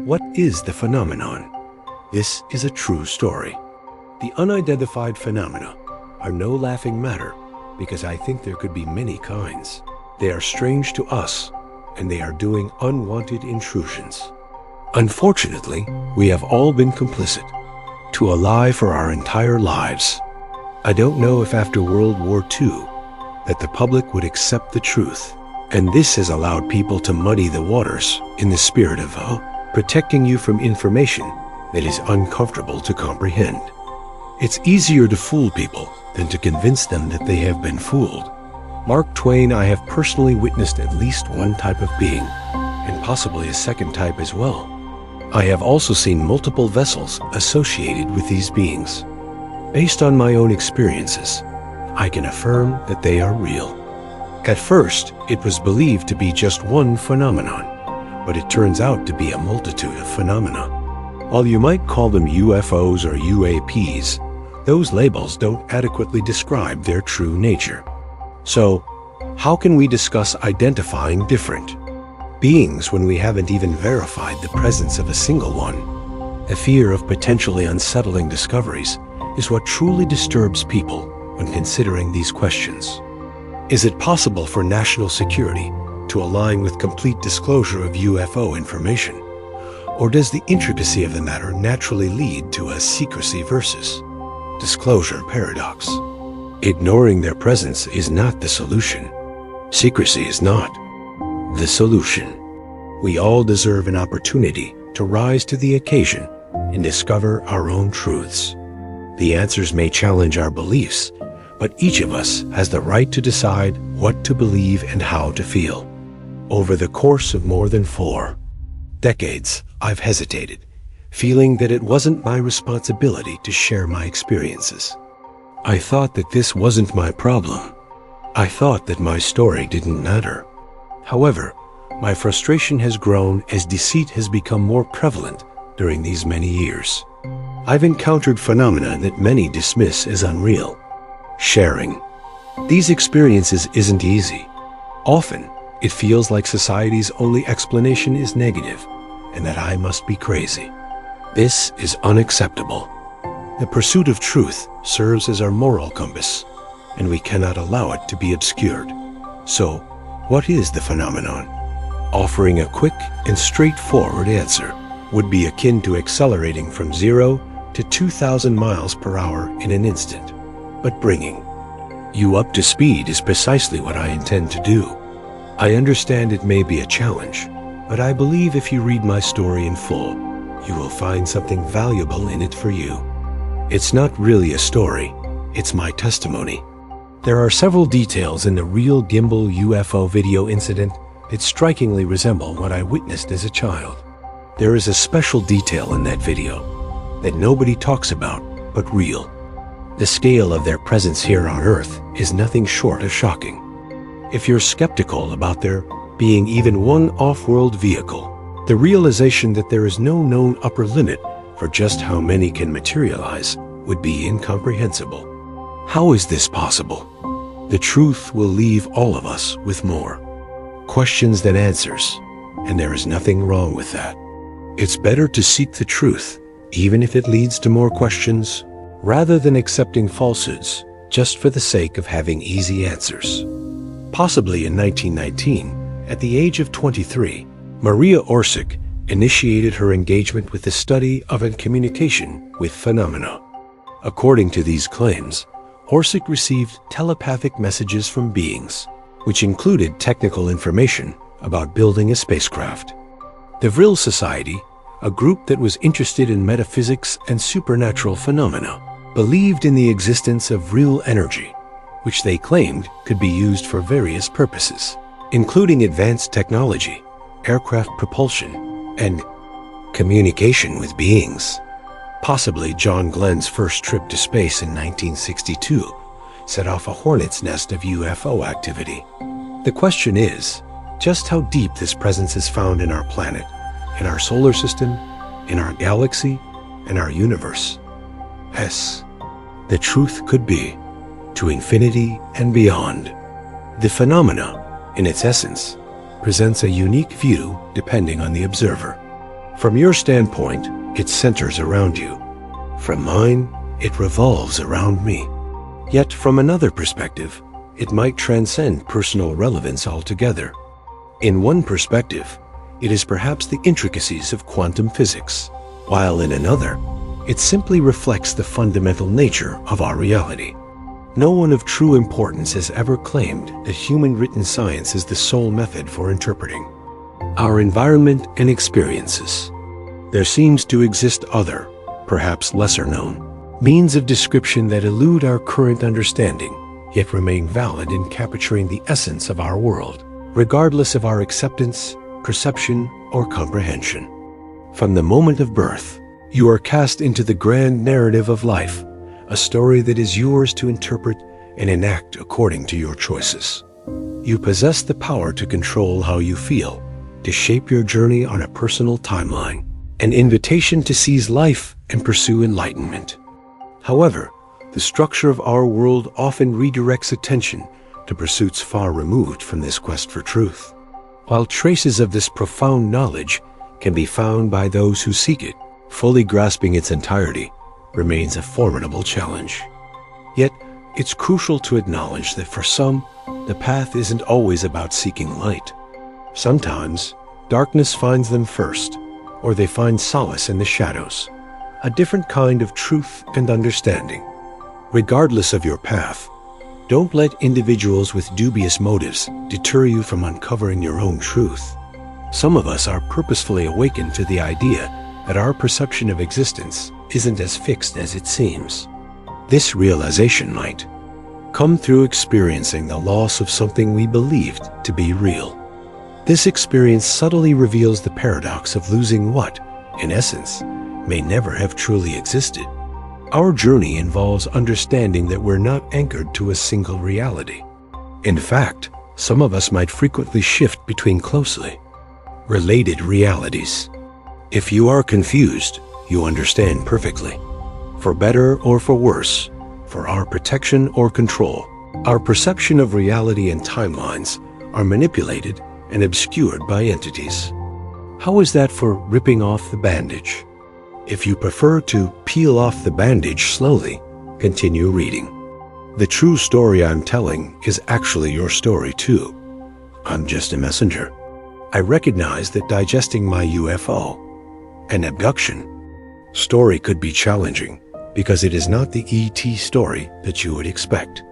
What is the phenomenon? This is a true story. The unidentified phenomena are no laughing matter because I think there could be many kinds. They are strange to us, and they are doing unwanted intrusions. Unfortunately, we have all been complicit to a lie for our entire lives. I don't know if after World War II that the public would accept the truth, and this has allowed people to muddy the waters in the spirit of protecting you from information that is uncomfortable to comprehend. It's easier to fool people than to convince them that they have been fooled. Mark Twain, I have personally witnessed at least one type of being, and possibly a second type as well. I have also seen multiple vessels associated with these beings. Based on my own experiences, I can affirm that they are real. At first, it was believed to be just one phenomenon, but it turns out to be a multitude of phenomena. While you might call them UFOs or UAPs, those labels don't adequately describe their true nature. So, how can we discuss identifying different beings when we haven't even verified the presence of a single one? The fear of potentially unsettling discoveries is what truly disturbs people when considering these questions. Is it possible for national security to align with complete disclosure of UFO information? Or does the intricacy of the matter naturally lead to a secrecy versus disclosure paradox? Ignoring their presence is not the solution. Secrecy is not the solution. We all deserve an opportunity to rise to the occasion and discover our own truths. The answers may challenge our beliefs, but each of us has the right to decide what to believe and how to feel. Over the course of more than 4 decades, I've hesitated, feeling that it wasn't my responsibility to share my experiences. I thought that this wasn't my problem. I thought that my story didn't matter. However, my frustration has grown as deceit has become more prevalent during these many years. I've encountered phenomena that many dismiss as unreal. Sharing these experiences isn't easy. Often, it feels like society's only explanation is negative, and that I must be crazy. This is unacceptable. The pursuit of truth serves as our moral compass, and we cannot allow it to be obscured. So, what is the phenomenon? Offering a quick and straightforward answer would be akin to accelerating from 0 to 2,000 miles per hour in an instant. But bringing you up to speed is precisely what I intend to do. I understand it may be a challenge, but I believe if you read my story in full, you will find something valuable in it for you. It's not really a story, it's my testimony. There are several details in the real gimbal UFO video incident that strikingly resemble what I witnessed as a child. There is a special detail in that video that nobody talks about, but real. The scale of their presence here on Earth is nothing short of shocking. If you're skeptical about there being even one off-world vehicle, the realization that there is no known upper limit for just how many can materialize would be incomprehensible. How is this possible? The truth will leave all of us with more questions than answers, and there is nothing wrong with that. It's better to seek the truth, even if it leads to more questions, rather than accepting falsehoods just for the sake of having easy answers. Possibly in 1919, at the age of 23, Maria Orsic initiated her engagement with the study of and communication with phenomena. According to these claims, Orsic received telepathic messages from beings, which included technical information about building a spacecraft. The Vril Society, a group that was interested in metaphysics and supernatural phenomena, believed in the existence of real energy, which they claimed could be used for various purposes, including advanced technology, aircraft propulsion, and communication with beings. Possibly John Glenn's first trip to space in 1962 set off a hornet's nest of UFO activity. The question is, just how deep this presence is found in our planet, in our solar system, in our galaxy, and our universe. Yes, the truth could be to infinity and beyond. The phenomena, in its essence, presents a unique view depending on the observer. From your standpoint, it centers around you. From mine, it revolves around me. Yet from another perspective, it might transcend personal relevance altogether. In one perspective, it is perhaps the intricacies of quantum physics, while in another, it simply reflects the fundamental nature of our reality. No one of true importance has ever claimed that human written science is the sole method for interpreting our environment and experiences. There seems to exist other, perhaps lesser known, means of description that elude our current understanding, yet remain valid in capturing the essence of our world, regardless of our acceptance, perception, or comprehension. From the moment of birth, you are cast into the grand narrative of life, a story that is yours to interpret and enact according to your choices. You possess the power to control how you feel, to shape your journey on a personal timeline, an invitation to seize life and pursue enlightenment. However, the structure of our world often redirects attention to pursuits far removed from this quest for truth. While traces of this profound knowledge can be found by those who seek it, fully grasping its entirety remains a formidable challenge. Yet, it's crucial to acknowledge that for some, the path isn't always about seeking light. Sometimes, darkness finds them first, or they find solace in the shadows, a different kind of truth and understanding. Regardless of your path, don't let individuals with dubious motives deter you from uncovering your own truth. Some of us are purposefully awakened to the idea that our perception of existence isn't as fixed as it seems. This realization might come through experiencing the loss of something we believed to be real. This experience subtly reveals the paradox of losing what, in essence, may never have truly existed. Our journey involves understanding that we're not anchored to a single reality. In fact, some of us might frequently shift between closely related realities. If you are confused, you understand perfectly. For better or for worse, for our protection or control, our perception of reality and timelines are manipulated and obscured by entities. How is that for ripping off the bandage? If you prefer to peel off the bandage slowly, continue reading. The true story I'm telling is actually your story too. I'm just a messenger. I recognize that digesting my UFO, an abduction, story could be challenging because it is not the ET story that you would expect.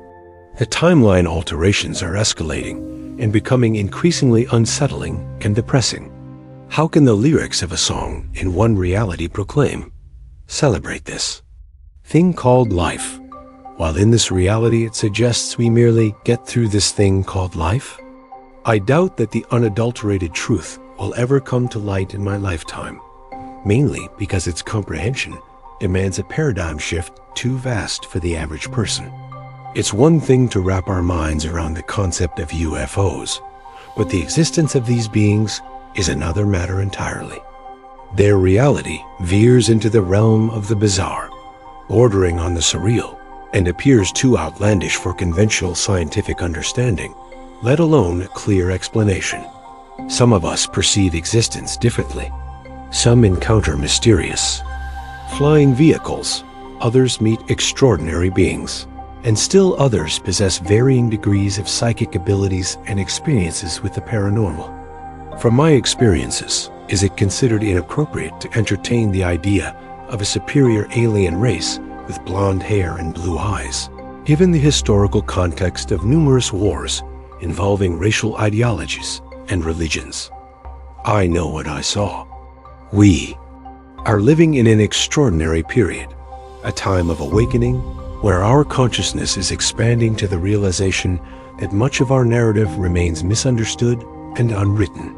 The timeline alterations are escalating and becoming increasingly unsettling and depressing. How can the lyrics of a song in one reality proclaim, "Celebrate this thing called life," while in this reality it suggests we merely get through this thing called life? I doubt that the unadulterated truth will ever come to light in my lifetime, mainly because its comprehension demands a paradigm shift too vast for the average person. It's one thing to wrap our minds around the concept of UFOs, but the existence of these beings is another matter entirely. Their reality veers into the realm of the bizarre, bordering on the surreal, and appears too outlandish for conventional scientific understanding, let alone a clear explanation. Some of us perceive existence differently. Some encounter mysterious flying vehicles, others meet extraordinary beings, and still others possess varying degrees of psychic abilities and experiences with the paranormal. From my experiences, is it considered inappropriate to entertain the idea of a superior alien race with blonde hair and blue eyes, given the historical context of numerous wars involving racial ideologies and religions? I know what I saw. We are living in an extraordinary period, a time of awakening where our consciousness is expanding to the realization that much of our narrative remains misunderstood and unwritten.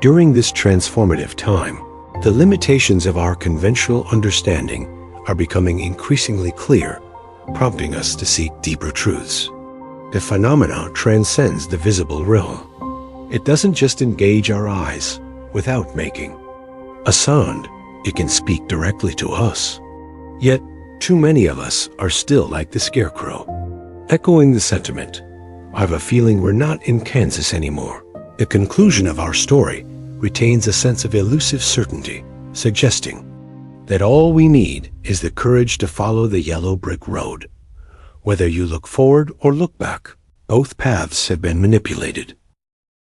During this transformative time, the limitations of our conventional understanding are becoming increasingly clear, prompting us to seek deeper truths. The phenomena transcends the visible realm. It doesn't just engage our eyes without making a sound, it can speak directly to us. Yet, too many of us are still like the scarecrow. Echoing the sentiment, I have a feeling we're not in Kansas anymore. The conclusion of our story retains a sense of elusive certainty, suggesting that all we need is the courage to follow the yellow brick road. Whether you look forward or look back, both paths have been manipulated.